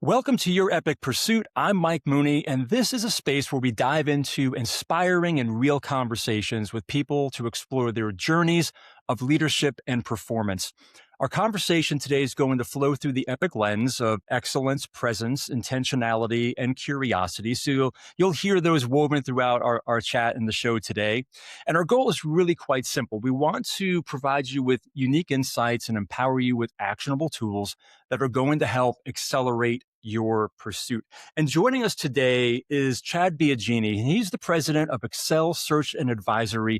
Welcome to Your Epic Pursuit. I'm Mike Mooney, and this is a space where we dive into inspiring and real conversations with people to explore their journeys of leadership and performance. Our conversation today is going to flow through the epic lens of excellence, presence, intentionality, and curiosity. So you'll hear those woven throughout our chat and the show today. And our goal is really quite simple. We want to provide you with unique insights and empower you with actionable tools that are going to help accelerate your pursuit. And joining us today is Chad Biagini. He's the president of Excel Search and Advisory,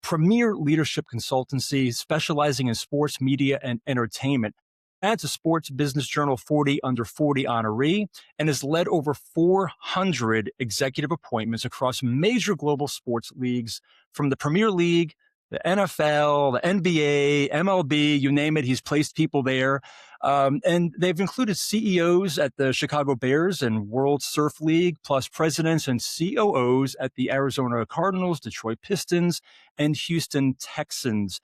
premier leadership consultancy specializing in sports media and entertainment. Adds a Sports Business Journal 40 under 40 honoree and has led over 400 executive appointments across major global sports leagues, from the Premier League, the NFL, the NBA, MLB, you name it. He's placed people there. And they've included CEOs at the Chicago Bears and World Surf League, plus presidents and COOs at the Arizona Cardinals, Detroit Pistons, and Houston Texans.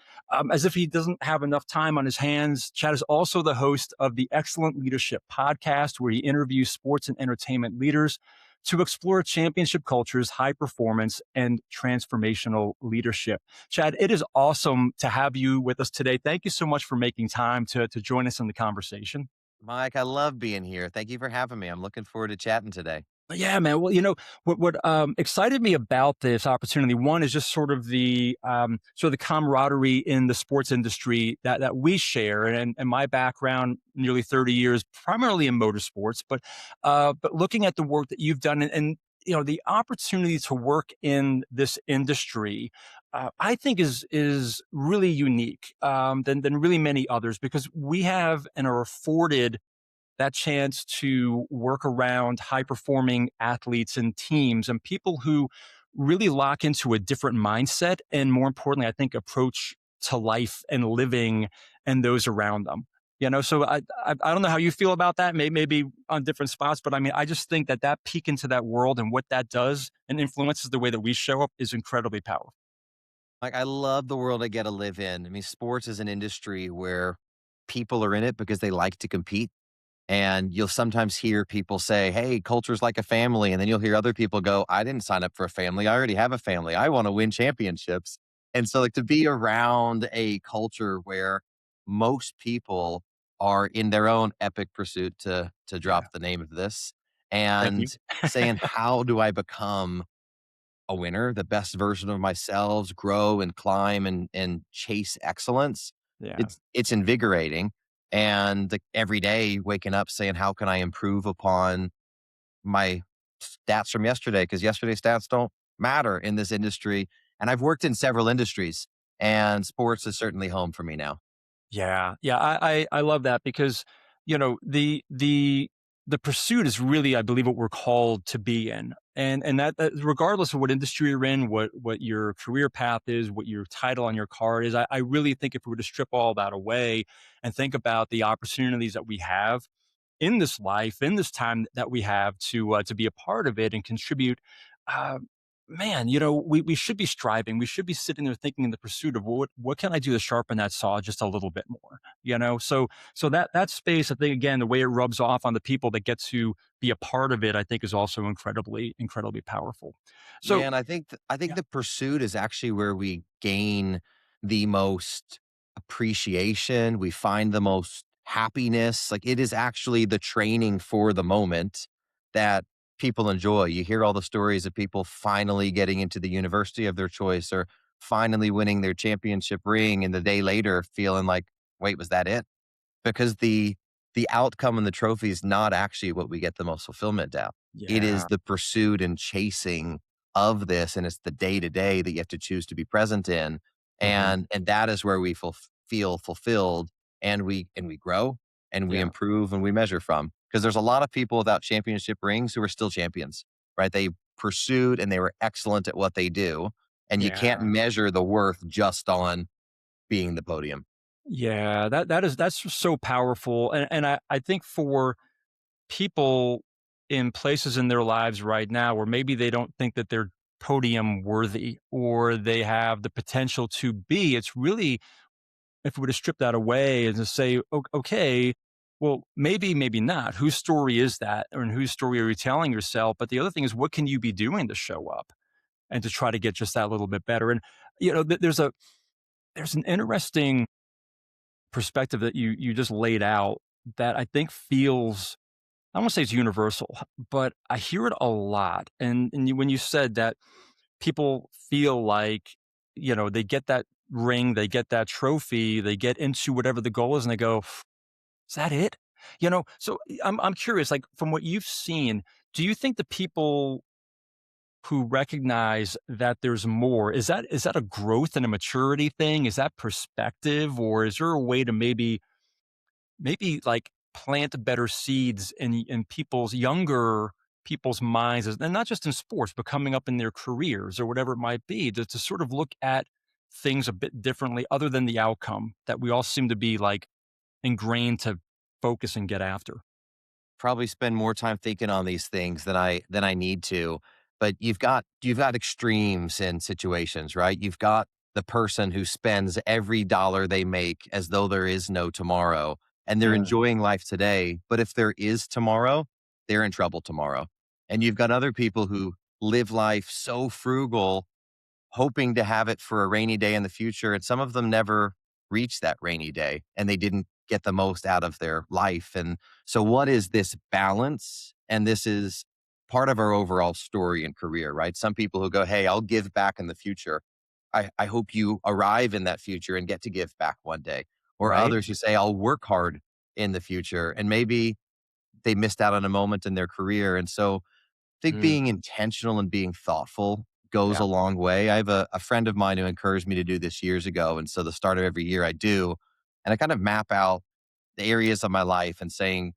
As if he doesn't have enough time on his hands, Chad is also the host of the Excellent Leadership podcast, where he interviews sports and entertainment leaders to explore championship cultures, high performance, and transformational leadership. Chad, it is awesome to have you with us today. Thank you so much for making time to join us in the conversation. Mike, I love being here. Thank you for having me. I'm looking forward to chatting today. Yeah, man. Well, what excited me about this opportunity, one, is just sort of the camaraderie in the sports industry that we share, and my background, nearly 30 years, primarily in motorsports, but looking at the work that you've done, and the opportunity to work in this industry, I think is really unique than really many others, because we have and are afforded that chance to work around high performing athletes and teams and people who really lock into a different mindset, and more importantly, I think, approach to life and living and those around them. So I don't know how you feel about that, maybe on different spots, but I mean, I just think that peek into that world and what that does and influences the way that we show up is incredibly powerful. Like, I love the world I get to live in. I mean, sports is an industry where people are in it because they like to compete. And you'll sometimes hear people say, hey, culture's like a family. And then you'll hear other people go, I didn't sign up for a family. I already have a family. I want to win championships. And so, like, to be around a culture where most people are in their own epic pursuit to Yeah. drop the name of this Thank you. and saying, how do I become a winner, the best version of myself, grow and climb and chase excellence. Yeah. It's invigorating. And like, every day waking up saying, how can I improve upon my stats from yesterday? Because yesterday's stats don't matter in this industry. And I've worked in several industries, and sports is certainly home for me now. Yeah, yeah, I love that, because the pursuit is really, I believe, what we're called to be in, and that regardless of what industry you're in, what your career path is, what your title on your card is, I really think if we were to strip all that away and think about the opportunities that we have in this life, in this time that we have to be a part of it and contribute. Uh, Man, we should be striving. We should be sitting there thinking in the pursuit of what can I do to sharpen that saw just a little bit more. So that space, I think, again, the way it rubs off on the people that get to be a part of it, I think, is also incredibly powerful. So Yeah, and I think yeah, the pursuit is actually where we gain the most appreciation, we find the most happiness. Like, it is actually the training for the moment that people enjoy. You hear all the stories of people finally getting into the university of their choice, or finally winning their championship ring, and the day later feeling like, wait, was that it? Because the outcome and the trophy is not actually what we get the most fulfillment out. It is yeah, the pursuit and chasing of this, and it's the day to day that you have to choose to be present in, hmm, and that is where we feel fulfilled, and we grow, and we yeah, improve, and we measure from. Because there's a lot of people without championship rings who are still champions, right? They pursued and they were excellent at what they do, and you can't yeah. measure the worth just on being the podium. Yeah, that's just so powerful, and I think for people in places in their lives right now where maybe they don't think that they're podium worthy or they have the potential to be, it's really, if we were to strip that away and to say, okay, Well, maybe, maybe not. Whose story is that? Or in whose story are you telling yourself? But the other thing is, what can you be doing to show up and to try to get just that little bit better? And, there's an interesting perspective that you just laid out that I think feels, I won't say it's universal, but I hear it a lot. And when you said that people feel like, they get that ring, they get that trophy, they get into whatever the goal is, and they go, "Is that it?" So I'm curious, like from what you've seen, do you think the people who recognize that there's more, is that a growth and a maturity thing? Is that perspective, or is there a way to maybe like plant better seeds in younger people's minds, and not just in sports, but coming up in their careers or whatever it might be, to sort of look at things a bit differently other than the outcome that we all seem to be like ingrained to focus and get after. Probably spend more time thinking on these things than I need to. But you've got extremes in situations, right? You've got the person who spends every dollar they make as though there is no tomorrow, and they're Yeah. enjoying life today. But if there is tomorrow, they're in trouble tomorrow. And you've got other people who live life so frugal, hoping to have it for a rainy day in the future. And some of them never reach that rainy day and they didn't get the most out of their life. And so, what is this balance? And this is part of our overall story and career, right? Some people who go, "Hey, I'll give back in the future." I hope you arrive in that future and get to give back one day. Or Right. others who say, "I'll work hard in the future." And maybe they missed out on a moment in their career. And so, think Mm, being intentional and being thoughtful goes yeah. a long way. I have a friend of mine who encouraged me to do this years ago. And so the start of every year I do. And I kind of map out the areas of my life and saying,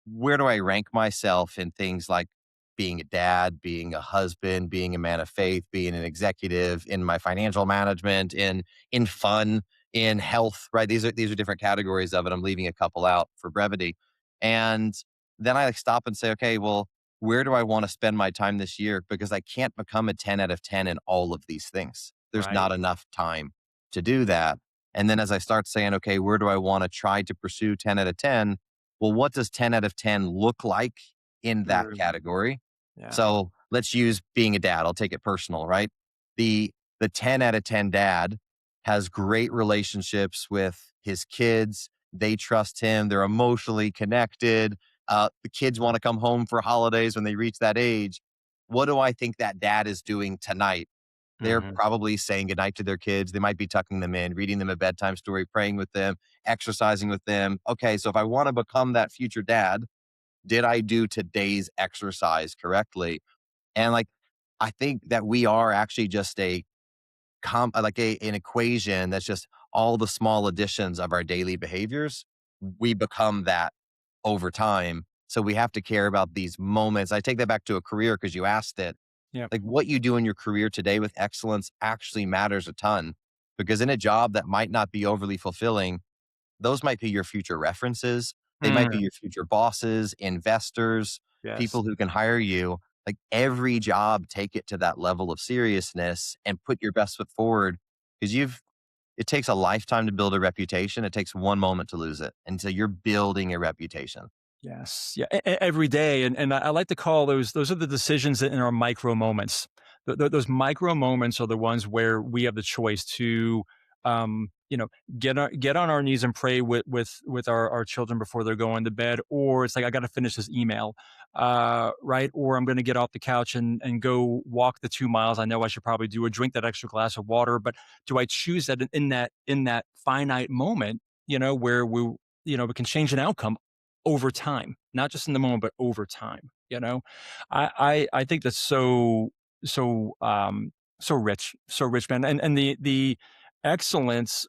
where do I rank myself in things like being a dad, being a husband, being a man of faith, being an executive, in my financial management, in fun, in health, right? These are different categories of it. I'm leaving a couple out for brevity. And then I like stop and say, okay, well, where do I want to spend my time this year? Because I can't become a 10 out of 10 in all of these things. There's Right. not enough time to do that. And then as I start saying, okay, where do I want to try to pursue 10 out of 10? Well, what does 10 out of 10 look like in that Mm, category? yeah. So let's use being a dad. I'll take it personal, right? The 10 out of 10 dad has great relationships with his kids. They trust him. They're emotionally connected. The kids want to come home for holidays when they reach that age. What do I think that dad is doing tonight? They're Mhm. probably saying goodnight to their kids. They might be tucking them in, reading them a bedtime story, praying with them, exercising with them. Okay, so if I want to become that future dad, did I do today's exercise correctly? And like, I think that we are actually just an equation that's just all the small additions of our daily behaviors. We become that over time. So we have to care about these moments. I take that back to a career because you asked it, Yep. like what you do in your career today with excellence actually matters a ton, because in a job that might not be overly fulfilling, those might be your future references. They might be Mm, your future bosses, investors, yes. people who can hire you. Like every job, take it to that level of seriousness and put your best foot forward, because it takes a lifetime to build a reputation. It takes one moment to lose it. And so you're building a reputation. Yes. Yeah. Every day. And I like to call those are the decisions in our micro moments. Those micro moments are the ones where we have the choice to, um, you know, get on our knees and pray with our children before they're going to bed, or it's like, I got to finish this email, right? Or I'm going to get off the couch and go walk the 2 miles. I know I should probably do, or drink that extra glass of water, but do I choose that in that finite moment, where we can change an outcome over time, not just in the moment, but over time. I think that's so rich, man. And the excellence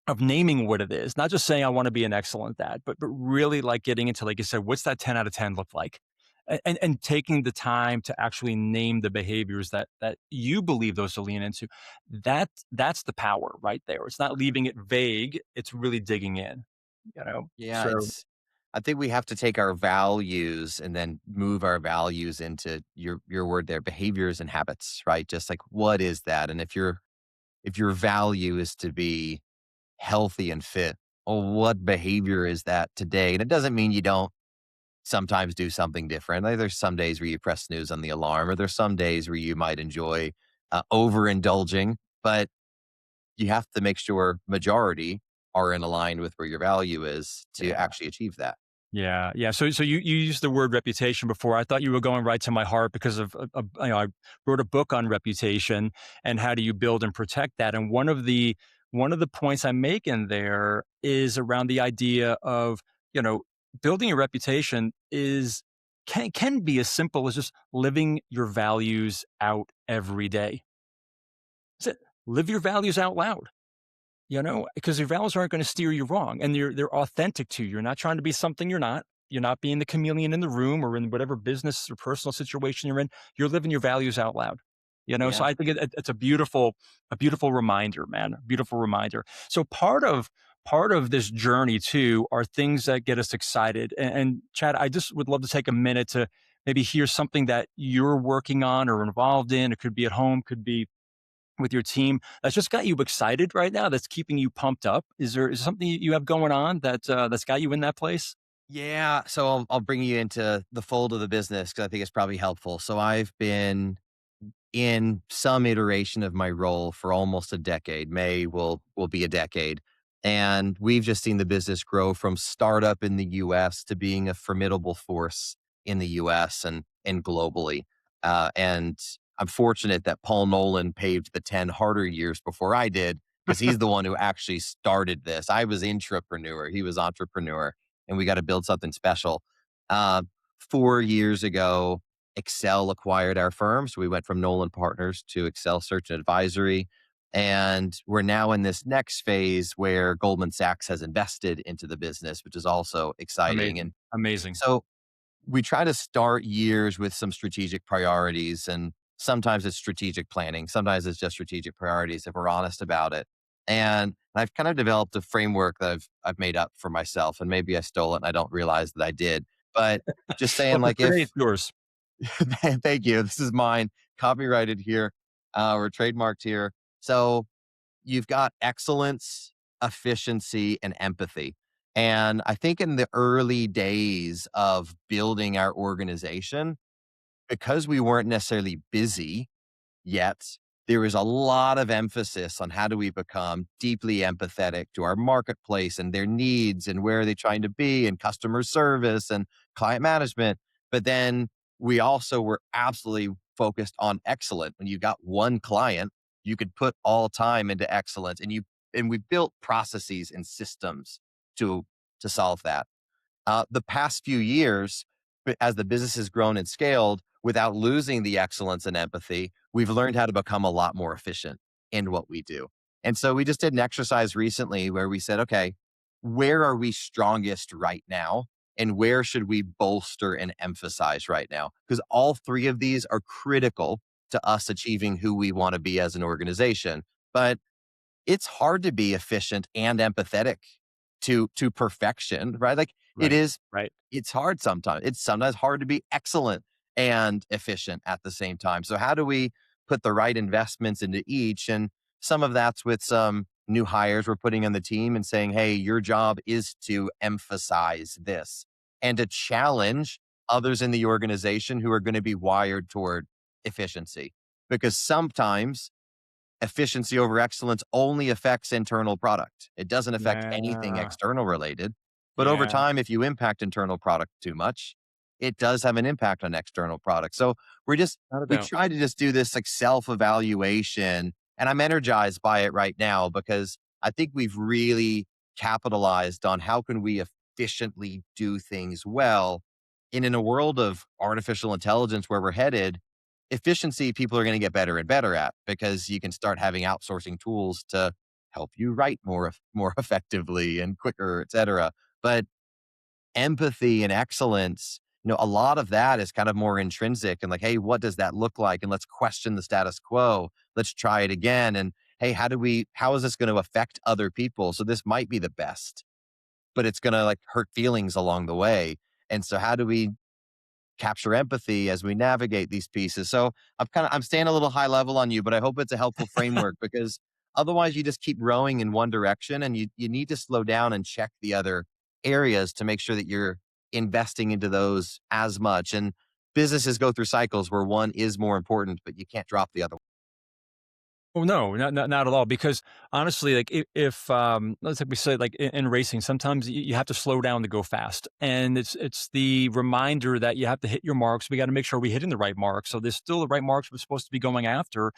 of naming what it is, not just saying I want to be an excellent dad, but really like getting into, like you said, what's that 10 out of 10 look like? And taking the time to actually name the behaviors that you believe those to lean into. That's the power right there. It's not leaving it vague. It's really digging in, you know? Yeah, So I think we have to take our values and then move our values into your word there, behaviors and habits, right? Just like what is that? And if your value is to be healthy and fit, well, what behavior is that today? And it doesn't mean you don't sometimes do something different. Like there's some days where you press snooze on the alarm, or there's some days where you might enjoy overindulging, but you have to make sure majority are in line with where your value is to Yeah. actually achieve that. Yeah, yeah. So you used the word reputation before. I thought you were going right to my heart because I wrote a book on reputation and how do you build and protect that. And one of the points I make in there is around the idea of you know building a reputation is can be as simple as just living your values out every day. That's it. Live your values out loud. Because your values aren't going to steer you wrong, and they're authentic to you. You're not trying to be something you're not. You're not being the chameleon in the room or in whatever business or personal situation you're in. You're living your values out loud. So Yeah. I think it's a beautiful reminder, man, a beautiful reminder. So part of this journey too are things that get us excited. And Chad, I just would love to take a minute to maybe hear something that you're working on or involved in. It could be at home, could be with your team that's just got you excited right now, that's keeping you pumped up? Is something you have going on that's got you in that place? Yeah. So I'll bring you into the fold of the business because I think it's probably helpful. So I've been in some iteration of my role for almost a decade. May will be a decade. And we've just seen the business grow from startup in the US to being a formidable force in the US and globally. And I'm fortunate that Paul Nolan paved the 10 harder years before I did, because he's the one who actually started this. I was intrapreneur, he was entrepreneur, and we got to build something special. Uh, 4 years ago, Excel acquired our firm. So we went from Nolan Partners to Excel Search and Advisory. And we're now in this next phase where Goldman Sachs has invested into the business, which is also exciting. Amazing, And amazing. so we try to start years with some strategic priorities. And sometimes it's strategic planning, sometimes it's just strategic priorities if we're honest about it. And I've kind of developed a framework that I've made up for myself. And maybe I stole it and I don't realize that I did. But just Well, saying, for like, today, it's if yours. thank you. This is mine, copyrighted here, or trademarked here. So you've got excellence, efficiency, and empathy. And I think in the early days of building our organization, because we weren't necessarily busy yet, there is a lot of emphasis on how do we become deeply empathetic to our marketplace and their needs and where are they trying to be and customer service and client management. But then we also were absolutely focused on excellent. When you got one client, you could put all time into excellence, and we built processes and systems to to solve that. The past few years, as the business has grown and scaled, without losing the excellence and empathy, we've learned how to become a lot more efficient in what we do. And so we just did an exercise recently where we said, okay, where are we strongest right now? And where should we bolster and emphasize right now? Because all three of these are critical to us achieving who we want to be as an organization. But it's hard to be efficient and empathetic to perfection, right? Like it Right, is right. it's hard sometimes. It's sometimes hard to be excellent and efficient at the same time. So how do we put the right investments into each? And some of that's with some new hires we're putting on the team and saying, "Hey, your job is to emphasize this and to challenge others in the organization who are going to be wired toward efficiency." Because sometimes efficiency over excellence only affects internal product. It doesn't affect anything Yeah, external related. But over yeah, time, if you impact internal product too much, it does have an impact on external product. So not a we doubt. try to just do this like self evaluation. And I'm energized by it right now because I think we've really capitalized on how can we efficiently do things well. And in a world of artificial intelligence where we're headed, efficiency people are going to get better and better at because you can start having outsourcing tools to help you write more effectively and quicker, et cetera. But empathy and excellence, a lot of that is kind of more intrinsic and like, hey, what does that look like? And let's question the status quo. Let's try it again. And hey, how is this going to affect other people? So this might be the best, but it's going to like hurt feelings along the way. And so how do we capture empathy as we navigate these pieces? So I'm staying a little high level on you, but I hope it's a helpful framework because Otherwise, you just keep rowing in one direction, and you need to slow down and check the other areas to make sure that you're investing into those as much. And businesses go through cycles where one is more important, but you can't drop the other. Oh no, not at all. Because honestly, like if let's like we said, like in racing, sometimes you have to slow down to go fast, and it's the reminder that you have to hit your marks. We got to make sure we're hitting the right marks. So there's still the right marks we're supposed to be going after.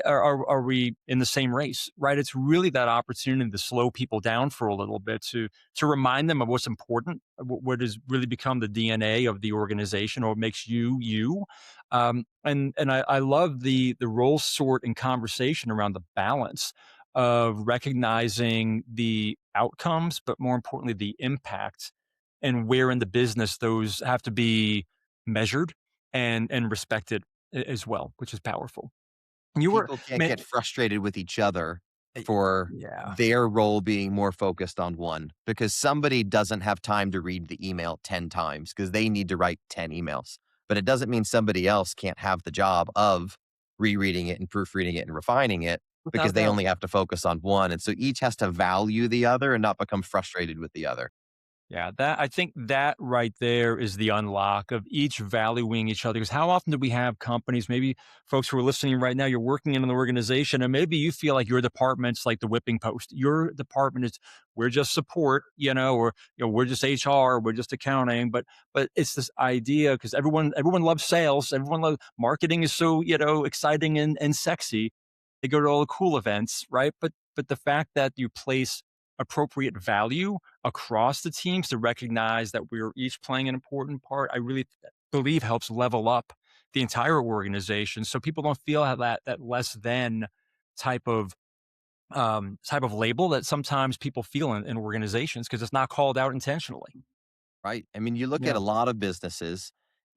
Are we in the same race? Right? It's really that opportunity to slow people down for a little bit to remind them of what's important, what has really become the DNA of the organization, or what makes you you. And I love the role sort and conversation around the balance of recognizing the outcomes, but more importantly, the impact, and where in the business those have to be measured and respected as well, which is powerful. You were People can't man, get frustrated with each other eh, for yeah, their role being more focused on one because somebody doesn't have time to read the email 10 times because they need to write 10 emails. But it doesn't mean somebody else can't have the job of rereading it and proofreading it and refining it because without they doubt. only have to focus on one. And so each has to value the other and not become frustrated with the other. Yeah, that I think that right there is the unlock of each valuing each other. Because how often do we have companies, maybe folks who are listening right now, you're working in an organization and maybe you feel like your department's like the whipping post. Your department is we're just support, or we're just HR, we're just accounting, but it's this idea because everyone loves sales, everyone loves marketing is so, exciting and sexy. They go to all the cool events, right? But the fact that you place appropriate value across the teams to recognize that we're each playing an important part, I really believe helps level up the entire organization so people don't feel that less than type of label that sometimes people feel in organizations because it's not called out intentionally. Right. I mean, you look at Yeah, a lot of businesses,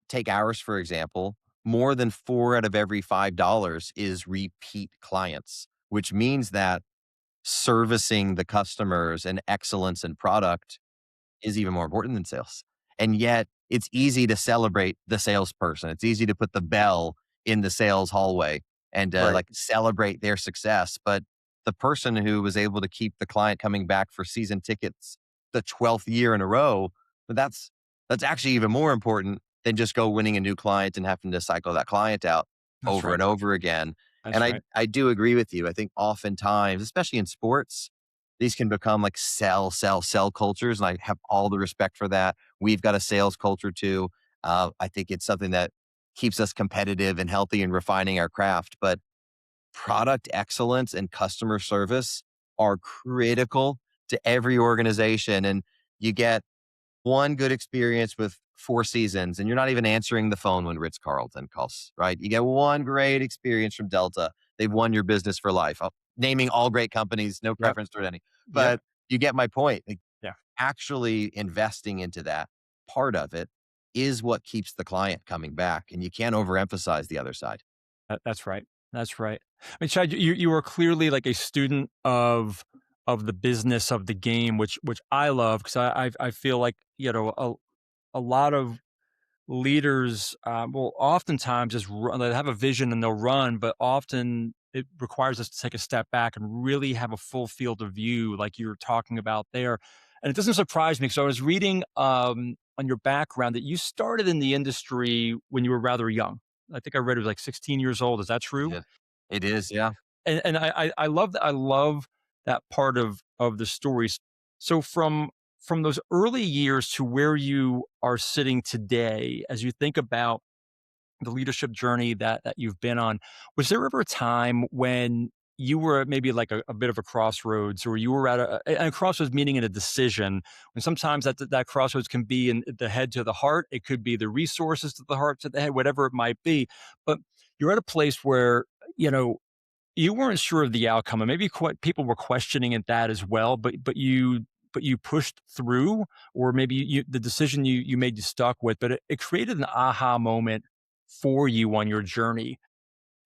take ours, for example, more than four out of every $5 is repeat clients, which means that servicing the customers and excellence in product is even more important than sales. And yet it's easy to celebrate the salesperson. It's easy to put the bell in the sales hallway and right. like celebrate their success. But the person who was able to keep the client coming back for season tickets the 12th year in a row, but that's actually even more important than just go winning a new client and having to cycle that client out That's over right. and over again. And That's I right. I do agree with you. I think oftentimes, especially in sports, these can become like sell cultures. And I have all the respect for that. We've got a sales culture too. I think it's something that keeps us competitive and healthy and refining our craft. But product excellence and customer service are critical to every organization. And you get one good experience with Four Seasons, and you're not even answering the phone when Ritz Carlton calls, right? You get one great experience from Delta. They've won your business for life. Naming all great companies, no Yep. preference toward any. Yep. But you get my point. Like, Yeah. actually investing into that part of it is what keeps the client coming back. And you can't overemphasize the other side. That's right. That's right. I mean, Chad, you are clearly like a student of the business of the game, which I love because I feel like a lot of leaders will oftentimes just run, they have a vision and they'll run, but often it requires us to take a step back and really have a full field of view, like you were talking about there. And it doesn't surprise me because I was reading on your background that you started in the industry when you were rather young. I think I read it was like 16 years old. Is that true? Yeah. It is. Yeah. And I love that. I love that part of the stories. So from those early years to where you are sitting today, as you think about the leadership journey that you've been on, was there ever a time when you were at maybe like a bit of a crossroads, or you were at a crossroads, meaning in a decision, when sometimes that crossroads can be in the head to the heart, it could be the resources to the heart to the head, whatever it might be, but you're at a place where you know you weren't sure of the outcome, and maybe people were questioning it that as well. But you pushed through, or maybe the decision you made you stuck with. But it created an aha moment for you on your journey.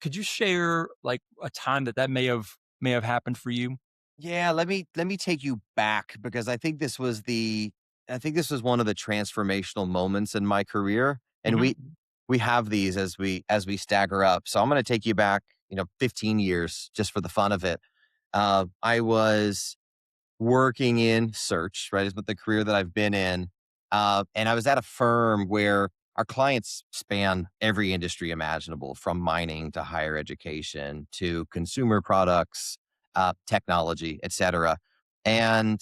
Could you share like a time that may have happened for you? Yeah, let me take you back because I think this was one of the transformational moments in my career. And Hmm. we have these as we stagger up. So I'm going to take you back, 15 years just for the fun of it. I was working in search, right? Is what the career that I've been in. And I was at a firm where our clients span every industry imaginable, from mining to higher education to consumer products, technology, et cetera. And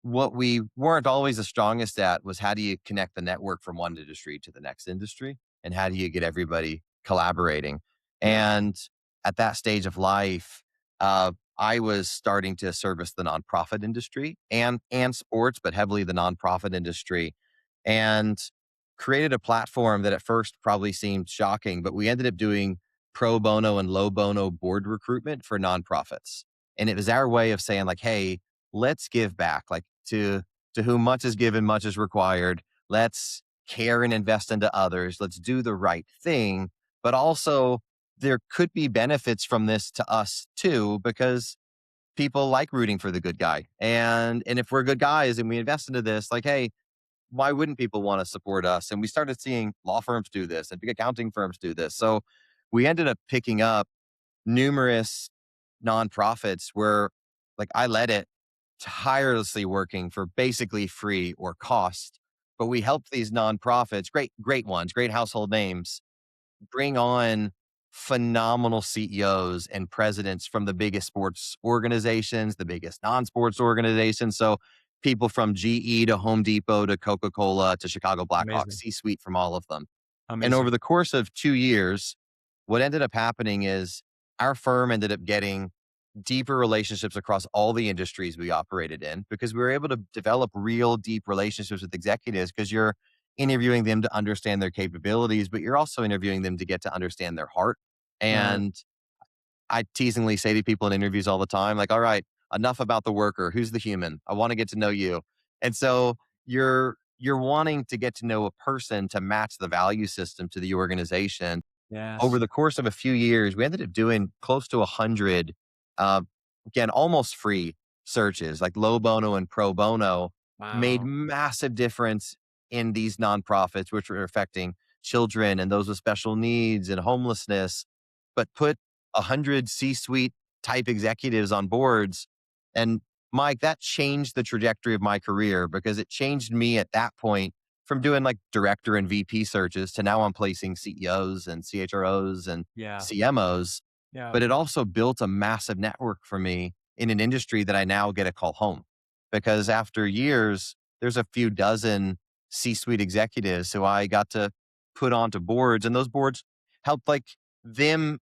what we weren't always the strongest at was, how do you connect the network from one industry to the next industry? And how do you get everybody collaborating? Yeah. And at that stage of life, uh, I was starting to service the nonprofit industry and sports, but heavily the nonprofit industry, and created a platform that at first probably seemed shocking, but we ended up doing pro bono and low bono board recruitment for nonprofits. And it was our way of saying, like, hey, let's give back, like, to whom much is given, much is required. Let's care and invest into others. Let's do the right thing. But also, there could be benefits from this to us too, because people like rooting for the good guy. And if we're good guys and we invest into this, like, hey, why wouldn't people want to support us? And we started seeing law firms do this and big accounting firms do this. So we ended up picking up numerous nonprofits where, like, I led it, tirelessly working for basically free or cost. But we helped these nonprofits, great ones, great household names, bring on phenomenal CEOs and presidents from the biggest sports organizations, the biggest non-sports organizations. So people from GE to Home Depot to Coca-Cola to Chicago Blackhawks, Amazing. C-suite from all of them. And over Amazing. the course of 2 years, what ended up happening is our firm ended up getting deeper relationships across all the industries we operated in, because we were able to develop real deep relationships with executives, because you're interviewing them to understand their capabilities, but you're also interviewing them to get to understand their heart. Right. And I teasingly say to people in interviews all the time, like, all right, enough about the worker. Who's the human? I want to get to know you. And so you're wanting to get to know a person to match the value system to the organization. Over Yes. the course of a few years, we ended up doing close to 100, uh, again, almost free searches, like low bono and pro bono, made Wow. massive difference in these nonprofits, which were affecting children and those with special needs and homelessness, but put 100 C-suite type executives on boards. And Mike, that changed the trajectory of my career, because it changed me at that point from doing like director and VP searches to now I'm placing CEOs and CHROs and Yeah. CMOs. Yeah. But it also built a massive network for me in an industry that I now get to call home. Because after years, there's a few dozen C-suite executives who I got to put onto boards, and those boards helped like them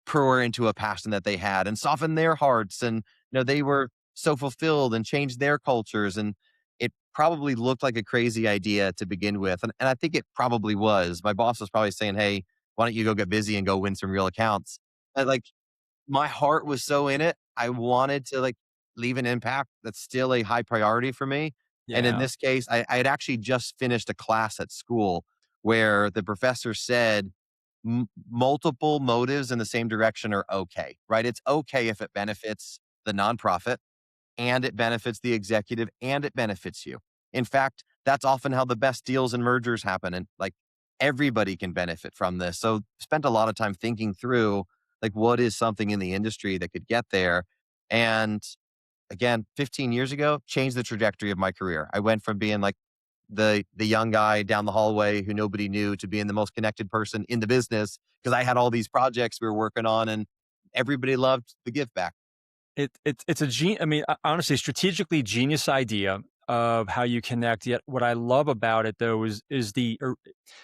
pour into a passion that they had and soften their hearts. And, they were so fulfilled and changed their cultures. And it probably looked like a crazy idea to begin with. And I think it probably was. My boss was probably saying, hey, why don't you go get busy and go win some real accounts? But like, my heart was so in it. I wanted to like leave an impact that's still a high priority for me. And in Yeah. this case, I had actually just finished a class at school where the professor said, multiple motives in the same direction are okay, right? It's okay if it benefits the nonprofit and it benefits the executive and it benefits you. In fact, that's often how the best deals and mergers happen. And like, everybody can benefit from this. So spent a lot of time thinking through, like, what is something in the industry that could get there. And again, 15 years ago, changed the trajectory of my career. I went from being like the young guy down the hallway who nobody knew to being the most connected person in the business, because I had all these projects we were working on and everybody loved the give back. It's a I mean, honestly, strategically genius idea of how you connect. Yet, what I love about it though is the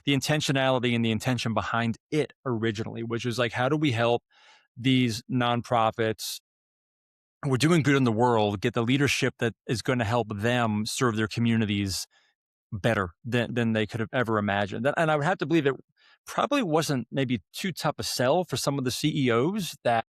intentionality and the intention behind it originally, which is like, how do we help these nonprofits who are doing good in the world get the leadership that is going to help them serve their communities better than they could have ever imagined. And I would have to believe it probably wasn't maybe too tough a sell for some of the CEOs that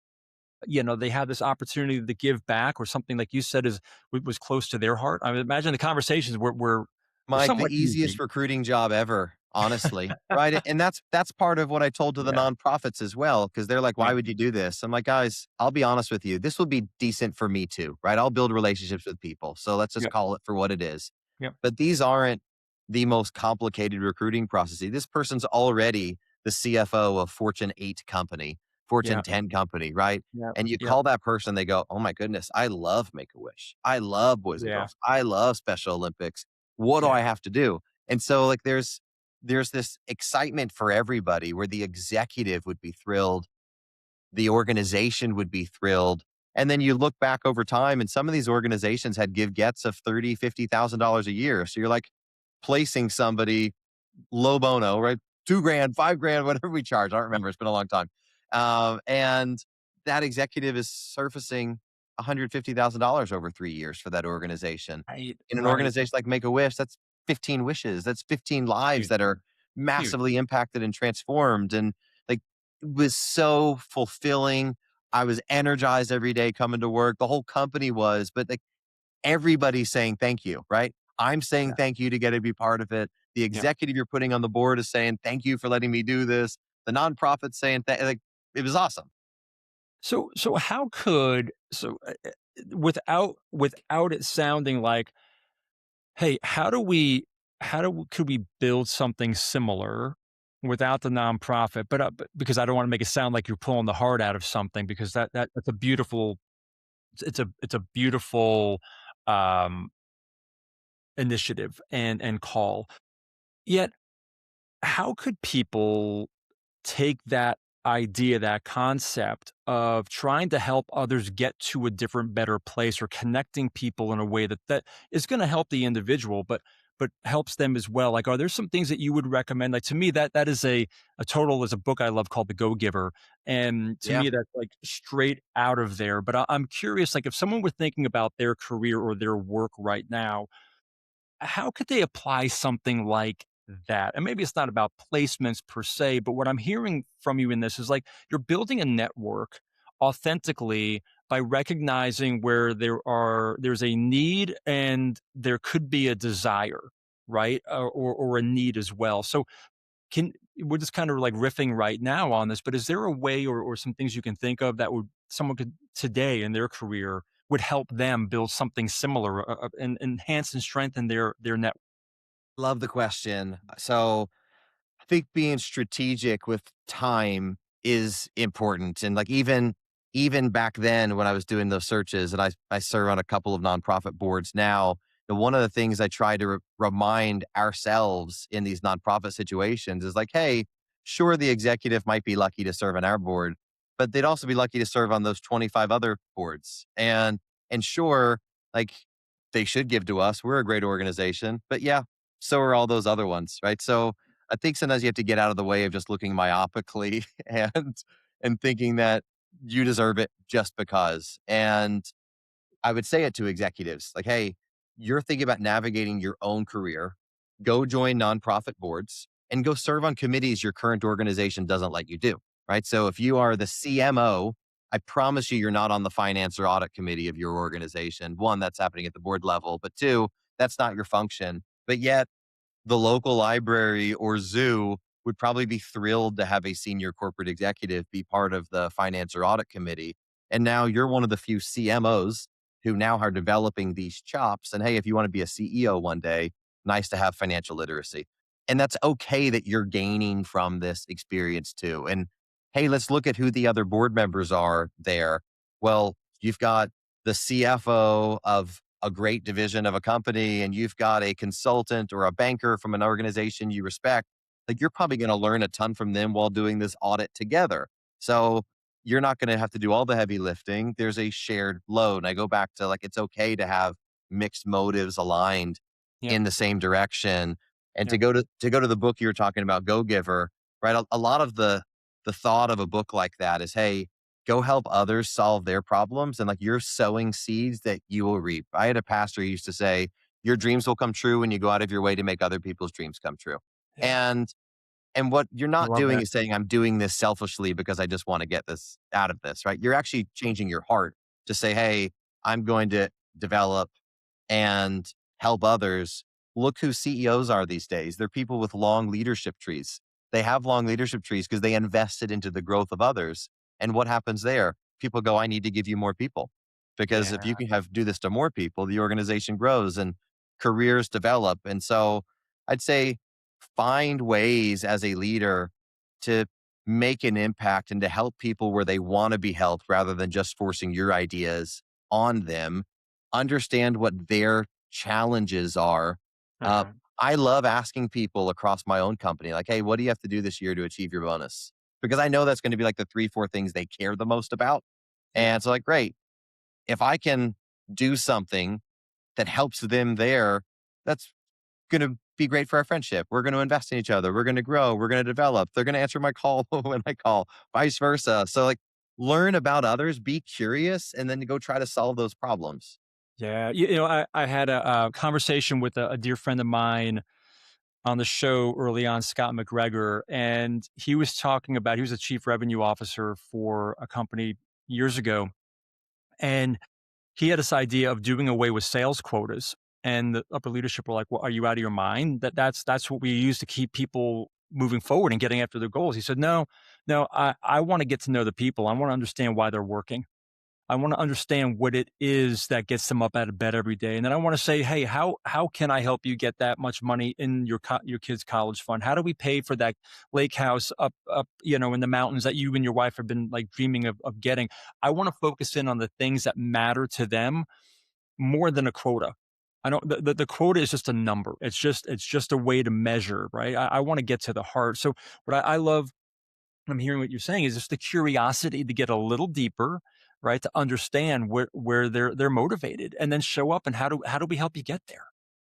they had this opportunity to give back, or something like you said was close to their heart. I would imagine the conversations were Mike, the somewhat easiest easy. recruiting job ever, honestly, right? And that's part of what I told to the Yeah, nonprofits as well, because they're like, "Why yeah, would you do this?" I'm like, "Guys, I'll be honest with you. This will be decent for me too, right? I'll build relationships with people. So let's just yep, call it for what it is." yep, But these aren't the most complicated recruiting processes. This person's already the CFO of Fortune 8 company, Fortune Yeah. 10 company, right? Yep. And you Yep. call that person, they go, oh my goodness, I love Make-A-Wish. I love Boys and Yeah. Girls. I love Special Olympics. What do Yeah. I have to do? And so like there's this excitement for everybody where the executive would be thrilled, the organization would be thrilled. And then you look back over time and some of these organizations had give gets of $30,000, $50,000 a year. So you're like placing somebody low bono, right? 2 grand, 5 grand, whatever we charge. I don't remember. It's been a long time. And that executive is surfacing $150,000 over 3 years for that organization. Right. In an Right. organization like Make a Wish, that's 15 wishes. That's 15 lives Huge. that are Huge. massively impacted and transformed. And like, it was so fulfilling. I was energized every day coming to work. The whole company was, but like, everybody's saying thank you, right? I'm saying Yeah. thank you to get to be part of it. The Yeah. executive you're putting on the board is saying thank you for letting me do this. The nonprofit saying like it was awesome. So how could without it sounding like, hey, could we build something similar without the nonprofit? But because I don't want to make it sound like you're pulling the heart out of something, because that's a beautiful, it's a beautiful um, initiative and call. Yet, how could people take that idea, that concept of trying to help others get to a different, better place, or connecting people in a way that is going to help the individual, but helps them as well? Like, are there some things that you would recommend? Like, to me, that is there's a book I love called The Go Giver, and to Yeah. me, that's like straight out of there. But I'm curious, like, if someone were thinking about their career or their work right now, how could they apply something like that? And maybe it's not about placements per se, but what I'm hearing from you in this is like you're building a network authentically by recognizing where there's a need and there could be a desire, right? Or a need as well. So can we're just kind of like riffing right now on this, but is there a way or some things you can think of that would someone could today in their career would help them build something similar, and enhance and strengthen their net? Love the question. So I think being strategic with time is important. And like even back then when I was doing those searches and I serve on a couple of nonprofit boards now, one of the things I try to remind ourselves in these nonprofit situations is like, hey, sure, the executive might be lucky to serve on our board, but they'd also be lucky to serve on those 25 other boards. And sure, like they should give to us. We're a great organization, but yeah, so are all those other ones, right? So I think sometimes you have to get out of the way of just looking myopically and thinking that you deserve it just because. And I would say it to executives like, hey, you're thinking about navigating your own career. Go join nonprofit boards and go serve on committees your current organization doesn't let you do. Right. So if you are the CMO, I promise you, you're not on the finance or audit committee of your organization. One, that's happening at the board level, but two, that's not your function. But yet, the local library or zoo would probably be thrilled to have a senior corporate executive be part of the finance or audit committee. And now you're one of the few CMOs who now are developing these chops. And hey, if you want to be a CEO one day, nice to have financial literacy. And that's okay that you're gaining from this experience too. And hey, let's look at who the other board members are there. Well, you've got the CFO of a great division of a company and you've got a consultant or a banker from an organization you respect, like you're probably going to learn a ton from them while doing this audit together. So you're not going to have to do all the heavy lifting. There's a shared load. And I go back to like, it's okay to have mixed motives aligned Yep. in the same direction. And Yep. to go to the book you were talking about, Go Giver, right? A lot of the thought of a book like that is, hey, go help others solve their problems. And like you're sowing seeds that you will reap. I had a pastor who used to say, your dreams will come true when you go out of your way to make other people's dreams come true. Yeah. And and what you're I not love doing that. is saying, I'm doing this selfishly because I just want to get this out of this, right? You're actually changing your heart to say, hey, I'm going to develop and help others. Look who CEOs are these days. They're people with long leadership trees. They have long leadership trees because they invested into the growth of others. And what happens there? People go, I need to give you more people. Because if you Yeah. can do this to more people, the organization grows and careers develop. And so I'd say find ways as a leader to make an impact and to help people where they want to be helped rather than just forcing your ideas on them. Understand what their challenges are. Uh, Mhm. I love asking people across my own company, like, hey, what do you have to do this year to achieve your bonus? Because I know that's going to be like the three, four things they care the most about. Yeah. And so, like, great. If I can do something that helps them there, that's going to be great for our friendship. We're going to invest in each other. We're going to grow. We're going to develop. They're going to answer my call when I call, vice versa. So, like, learn about others, be curious, and then go try to solve those problems. Yeah. I had a conversation with a dear friend of mine on the show early on, Scott McGregor, and he was talking about, he was a chief revenue officer for a company years ago. And he had this idea of doing away with sales quotas. And the upper leadership were like, well, are you out of your mind? That's what we use to keep people moving forward and getting after their goals. He said, no, no, I want to get to know the people. I want to understand why they're working. I want to understand what it is that gets them up out of bed every day. And then I want to say, hey, how can I help you get that much money in your kid's college fund? How do we pay for that lake house up in the mountains that you and your wife have been like dreaming of getting? I want to focus in on the things that matter to them more than a quota. I don't the quota is just a number. It's just a way to measure, right? I want to get to the heart. So what I love, I'm hearing what you're saying, is just the curiosity to get a little deeper, right? To understand where they're motivated, and then show up, and how do we help you get there?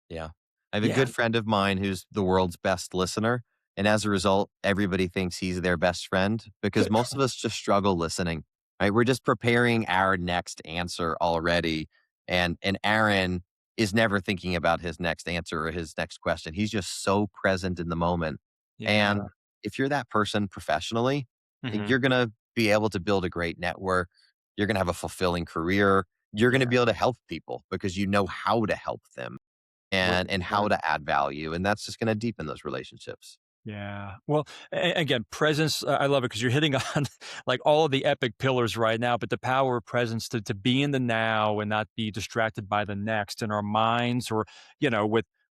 Yeah. I have a Yeah. good friend of mine who's the world's best listener. And as a result, everybody thinks he's their best friend because most of us just struggle listening, right? We're just preparing our next answer already. And Aaron is never thinking about his next answer or his next question. He's just so present in the moment. Yeah. And if you're that person professionally, Mhm. you're going to be able to build a great network. You're going to have a fulfilling career. You're going to Yeah. be able to help people because you know how to help them Word and how word. to add value, and that's just gonna deepen those relationships. Yeah. Well, again, presence. I love it because you're hitting on like all of the epic pillars right now. But the power of presence to be in the now and not be distracted by the next in our minds, or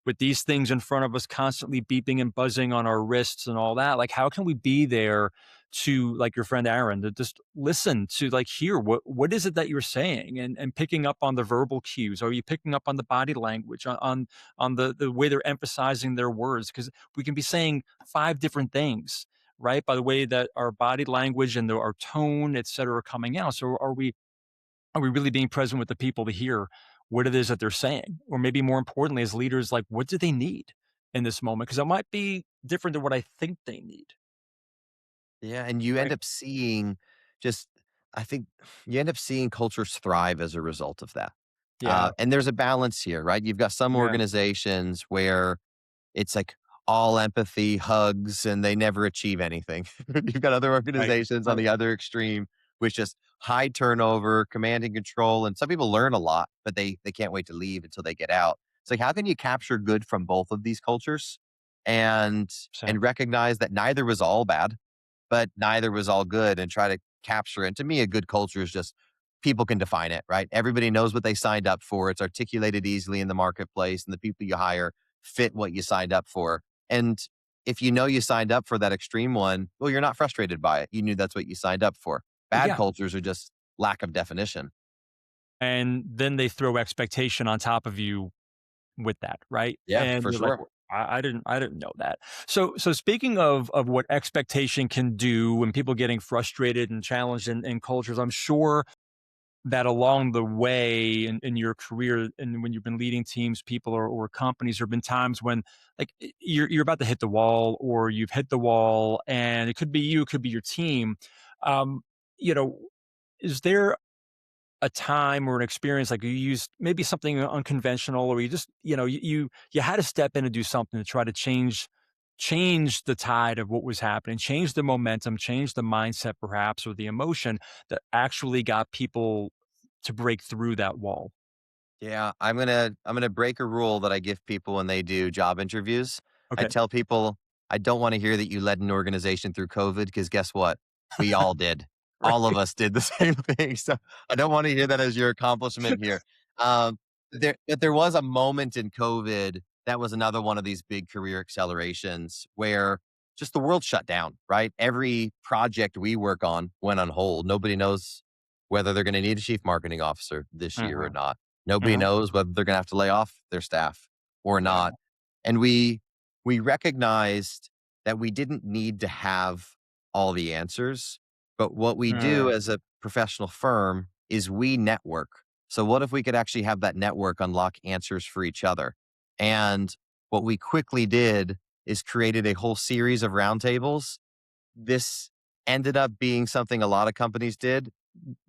with these things in front of us constantly beeping and buzzing on our wrists and all that. Like, how can we be there to, like your friend Aaron, to just listen, to like hear what is it that you're saying, and picking up on the verbal cues? Are you picking up on the body language, on the way they're emphasizing their words? Because we can be saying five different things, right? By the way that our body language and our tone, et cetera, are coming out. So are we really being present with the people to hear what it is that they're saying? Or maybe more importantly, as leaders, like, what do they need in this moment? Because it might be different than what I think they need. Yeah, and you end Right. up seeing just I think you end up seeing cultures thrive as a result of that. Yeah. And there's a balance here, right? You've got some Yeah. organizations where it's like all empathy, hugs, and they never achieve anything. You've got other Right. organizations on Right. the other extreme, which just high turnover, command and control, and some people learn a lot, but they can't wait to leave until they get out. It's like how can you capture good from both of these cultures and Percent. and recognize that neither was all bad, but neither was all good and try to capture it. And to me, a good culture is just people can define it, right? Everybody knows what they signed up for. It's articulated easily in the marketplace, and the people you hire fit what you signed up for. And if you know you signed up for that extreme one, well, you're not frustrated by it. You knew that's what you signed up for. Bad Yeah. cultures are just lack of definition. And then they throw expectation on top of you with that, right? Yeah, And for you're like, sure. "Well, I didn't know that." So speaking of what expectation can do and people getting frustrated and challenged in cultures, I'm sure that along the way in your career and when you've been leading teams, people, or companies, there have been times when like you're about to hit the wall, or you've hit the wall, and it could be you, it could be your team. Um, you know, is there a time or an experience like you used maybe something unconventional, or you just you had to step in and do something to try to change the tide of what was happening, change the momentum, change the mindset perhaps, or the emotion that actually got people to break through that wall? Yeah, I'm gonna break a rule that I give people when they do job interviews. I Okay. tell people, I don't want to hear that you led an organization through COVID because guess what? We all did. All of Right. us did the same thing. So I don't want to hear that as your accomplishment here. Um, but there was a moment in COVID that was another one of these big career accelerations where just the world shut down, right? Every project we work on went on hold. Nobody knows whether they're going to need a chief marketing officer this year or Mhm. not. Nobody Mhm. knows whether they're going to have to lay off their staff or Yeah. not. And we recognized that we didn't need to have all the answers, but what we do Mm. as a professional firm is we network. So what if we could actually have that network unlock answers for each other? And what we quickly did is created a whole series of roundtables. This ended up being something a lot of companies did.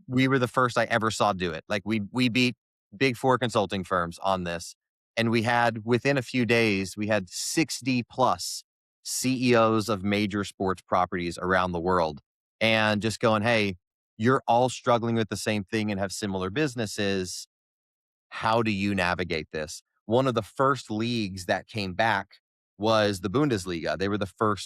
We were the first I ever saw do it. Like we beat big four consulting firms on this. And we had within a few days, we had 60 plus CEOs of major sports properties around the world. And just going, hey, you're all struggling with the same thing and have similar businesses. How do you navigate this? One of the first leagues that came back was the Bundesliga. They were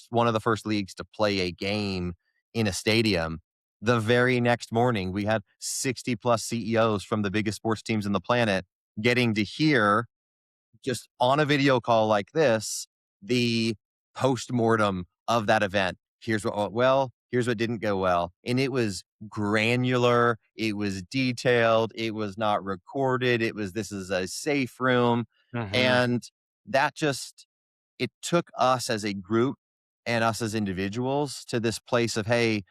one of the first leagues to play a game in a stadium. The very next morning, we had 60 plus CEOs from the biggest sports teams in the planet getting to hear just on a video call like this, the post-mortem of that event. Here's what went well, here's what didn't go well. And it was granular, it was detailed, it was not recorded, it was this is a safe room. Mhm. And that just it took us as a group and us as individuals to this place of, hey,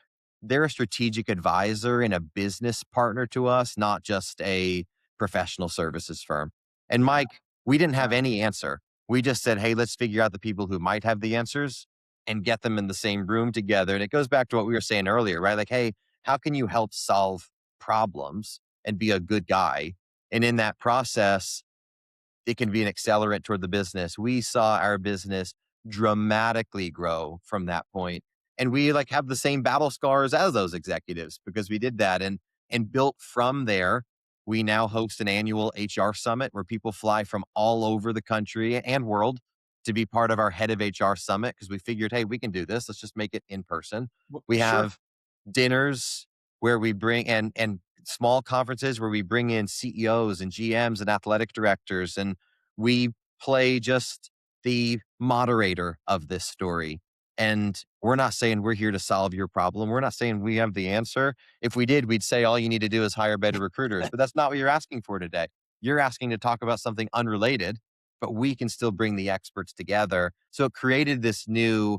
they're a strategic advisor and a business partner to us, not just a professional services firm. And Yeah. Mike, we didn't have Yeah. any answer. We just said, hey, let's figure out the people who might have the answers and get them in the same room together. And it goes back to what we were saying earlier, right? Like, hey, how can you help solve problems and be a good guy? And in that process, it can be an accelerant toward the business. We saw our business dramatically grow from that point. And we like have the same battle scars as those executives because we did that and built from there. We now host an annual HR summit where people fly from all over the country and world to be part of our head of HR summit because we figured, hey, we can do this. Let's just make it in person. Well, We sure. have dinners where we bring and small conferences where we bring in CEOs and GMs and athletic directors and we play just the moderator of this story. And we're not saying we're here to solve your problem. We're not saying we have the answer. If we did, we'd say all you need to do is hire better recruiters. But that's not what you're asking for today. You're asking to talk about something unrelated, but we can still bring the experts together. So it created this new,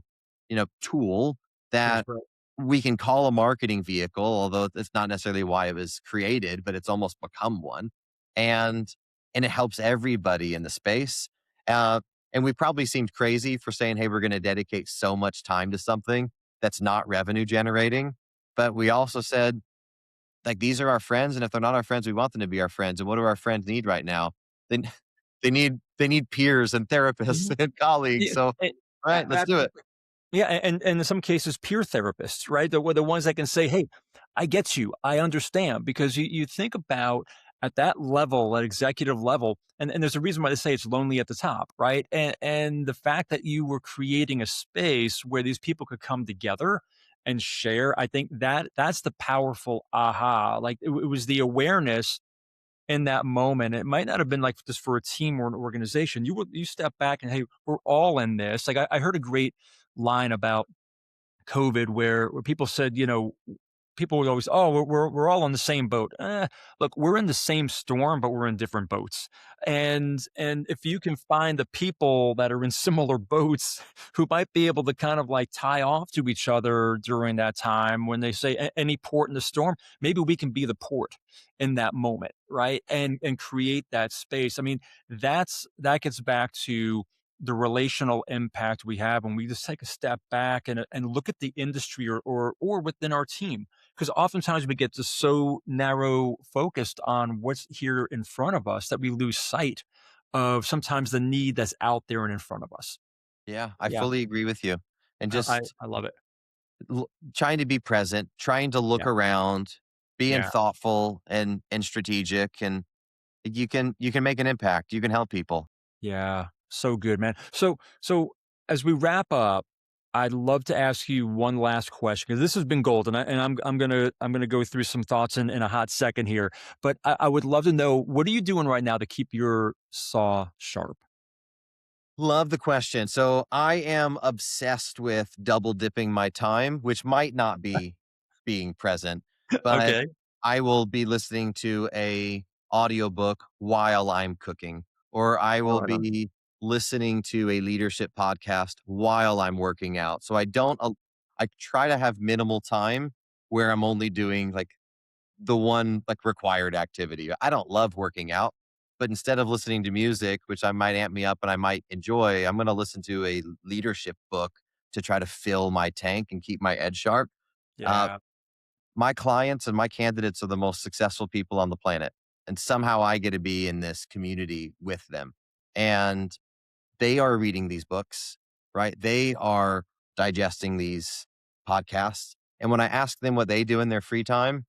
tool That's that right. we can call a marketing vehicle, although it's not necessarily why it was created, but it's almost become one. And and it helps everybody in the space. Uh, and we probably seemed crazy for saying, hey, we're going to dedicate so much time to something that's not revenue generating. But we also said, like, these are our friends. And if they're not our friends, we want them to be our friends. And what do our friends need right now? They, they need peers and therapists Mhm. and colleagues. Yeah. So, all right, let's do it. Yeah, and in some cases, peer therapists, right? The ones that can say, "Hey, I get you, I understand," because you think about at that level, that executive level, and there's a reason why they say it's lonely at the top, right? And the fact that you were creating a space where these people could come together and share, I think that's the powerful aha. Like it was the awareness in that moment. It might not have been like just for a team or an organization. You step back and hey, we're all in this. Like I heard a great line about COVID where people said, people would always, oh, we're all on the same boat. Look, we're in the same storm, but we're in different boats. And if you can find the people that are in similar boats who might be able to kind of like tie off to each other during that time when they say any port in the storm, maybe we can be the port in that moment, right? And create that space. I mean, that gets back to the relational impact we have when we just take a step back and look at the industry or within our team because oftentimes we get just so narrow focused on what's here in front of us that we lose sight of sometimes the need that's out there and in front of us. Yeah, I Yeah, fully agree with you. And I just I love it. trying to be present, trying to look Yeah, around, being yeah, thoughtful and strategic, and you can make an impact. You can help people. yeah. So good, man. So as we wrap up, I'd love to ask you one last question because this has been gold, and I'm gonna go through some thoughts in a hot second here. But I would love to know what are you doing right now to keep your saw sharp? Love the question. So I am obsessed with double dipping my time, which might not be being present, but Okay. I will be listening to a audiobook while I'm cooking, or I Oh, will I don't. be listening to a leadership podcast while I'm working out. So I try to have minimal time where I'm only doing like the one like required activity. I don't love working out, but instead of listening to music, which I might amp me up and I might enjoy, I'm going to listen to a leadership book to try to fill my tank and keep my edge sharp. Uh, Yeah. my clients and my candidates are the most successful people on the planet. And somehow I get to be in this community with them. And they are reading these books, right? They are digesting these podcasts. And when I ask them what they do in their free time,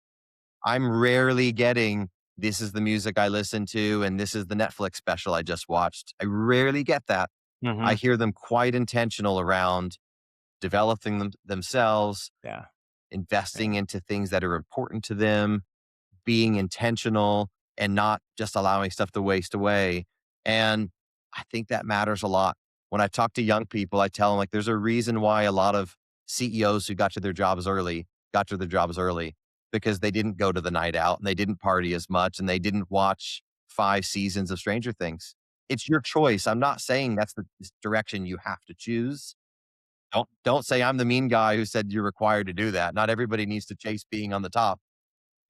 I'm rarely getting, "This is the music I listen to, and this is the Netflix special I just watched." I rarely get that. I Hmm. hear them quite intentional around developing themselves, Yeah. investing Yeah. into things that are important to them, being intentional and not just allowing stuff to waste away. And I think that matters a lot. When I talk to young people, I tell them like there's a reason why a lot of CEOs who got to their jobs early because they didn't go to the night out and they didn't party as much and they didn't watch 5 seasons of Stranger Things. It's your choice. I'm not saying that's the direction you have to choose. Don't say I'm the mean guy who said you're required to do that. Not everybody needs to chase being on the top,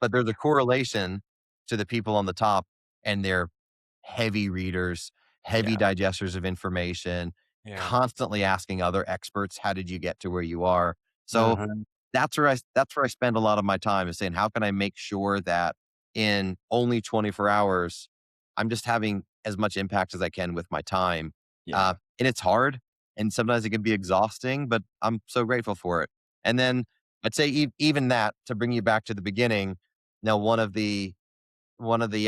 but there's a correlation to the people on the top and their heavy readers, heavy Yeah. digesters of information, Yeah. constantly asking other experts, "How did you get to where you are?" So Hmm. that's where I spend a lot of my time is saying, "How can I make sure that in only 24 hours, I'm just having as much impact as I can with my time?" Yeah. And it's hard, and sometimes it can be exhausting, but I'm so grateful for it. And then I'd say even that, to bring you back to the beginning, now one of the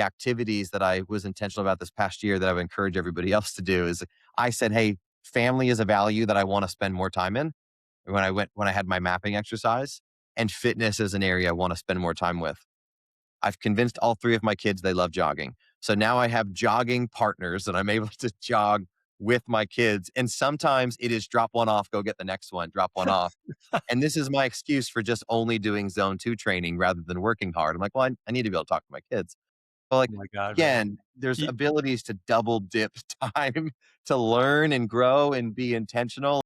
activities that I was intentional about this past year that I would encourage everybody else to do is I said, "Hey, family is a value that I want to spend more time in." When I had my mapping exercise, and fitness is an area I want to spend more time with. I've convinced all 3 of my kids they love jogging. So now I have jogging partners and I'm able to jog with my kids. And sometimes it is drop one off, go get the next one, drop one off. And this is my excuse for just only doing zone 2 training rather than working hard. I'm like, well, I need to be able to talk to my kids. But like, Oh my God, man. again, there's abilities to double dip time to learn and grow and be intentional.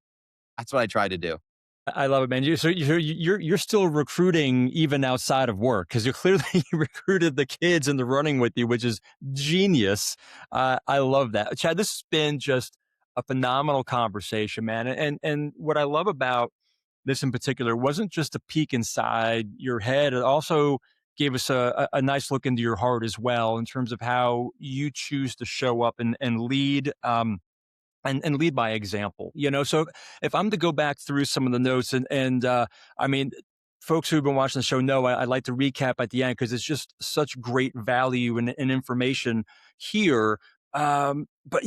That's what I try to do. I love it, man. You're still recruiting even outside of work because you clearly recruited the kids in the running with you, which is genius. I love that, Chad. This has been just a phenomenal conversation, man. And what I love about this in particular wasn't just a peek inside your head; it also gave us a nice look into your heart as well in terms of how you choose to show up and lead. And lead by example, so if I'm to go back through some of the notes and I mean, folks who've been watching the show know I like to recap at the end because it's just such great value and information here. But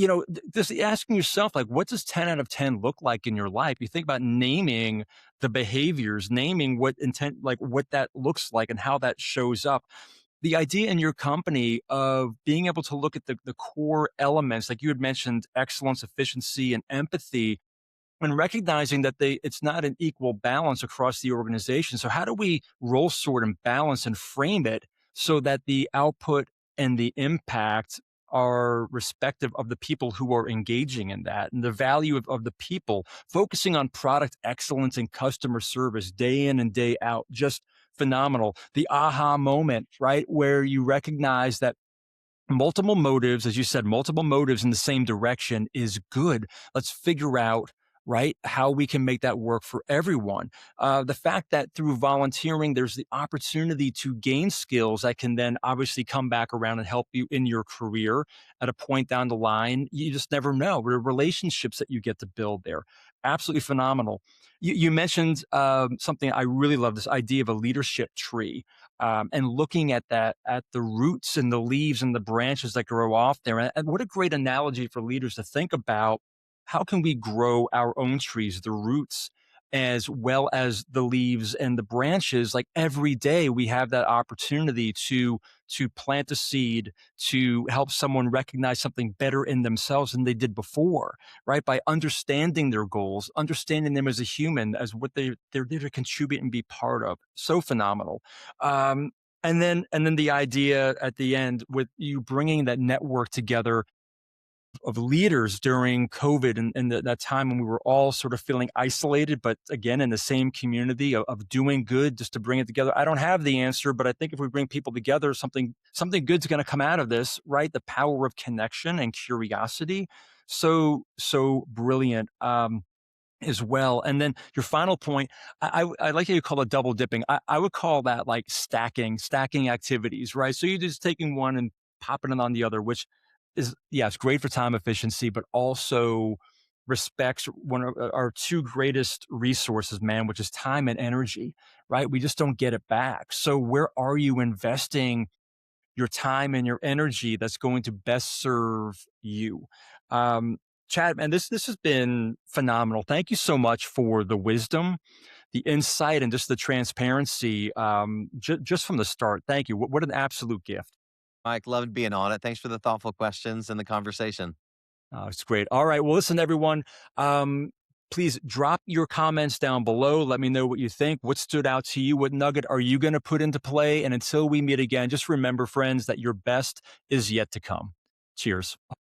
just asking yourself, like, what does 10 out of 10 look like in your life? You think about naming the behaviors, naming what intent, like what that looks like and how that shows up. The idea in your company of being able to look at the core elements, like you had mentioned, excellence, efficiency, and empathy, and recognizing that it's not an equal balance across the organization. So how do we roll sort and balance and frame it so that the output and the impact are respective of the people who are engaging in that and the value of the people, focusing on product excellence and customer service day in and day out, just phenomenal. The aha moment, right? Where you recognize that multiple motives, as you said, multiple motives in the same direction is good. Let's figure out, right, how we can make that work for everyone. The fact that through volunteering, there's the opportunity to gain skills that can then obviously come back around and help you in your career at a point down the line. You just never know. The relationships that you get to build there. Absolutely phenomenal. You mentioned something I really love, this idea of a leadership tree, and looking at that, at the roots and the leaves and the branches that grow off there. And what a great analogy for leaders to think about. How can we grow our own trees, the roots, as well as the leaves and the branches. Like every day we have that opportunity to plant a seed, to help someone recognize something better in themselves than they did before, right? By understanding their goals, understanding them as a human, as what they're there to contribute and be part of. So phenomenal. Um, and then the idea at the end with you bringing that network together of leaders during COVID and that time when we were all sort of feeling isolated, but again, in the same community of doing good just to bring it together. I don't have the answer, but I think if we bring people together, something good's going to come out of this, right? The power of connection and curiosity. So brilliant. As well. And then your final point, I like how you call it double dipping. I would call that like stacking activities, right? So you're just taking one and popping it on the other, which is, yeah, it's great for time efficiency, but also respects one of our two greatest resources, man, which is time and energy, right? We just don't get it back. So where are you investing your time and your energy that's going to best serve you? Um, Chad, and this has been phenomenal. Thank you so much for the wisdom, the insight, and just the transparency. Just from the start, thank you. What an absolute gift. Mike, loved being on it. Thanks for the thoughtful questions and the conversation. It's great. All right. Well, listen, everyone. Um, Please drop your comments down below. Let me know what you think. What stood out to you? What nugget are you going to put into play? And until we meet again, just remember, friends, that your best is yet to come. Cheers.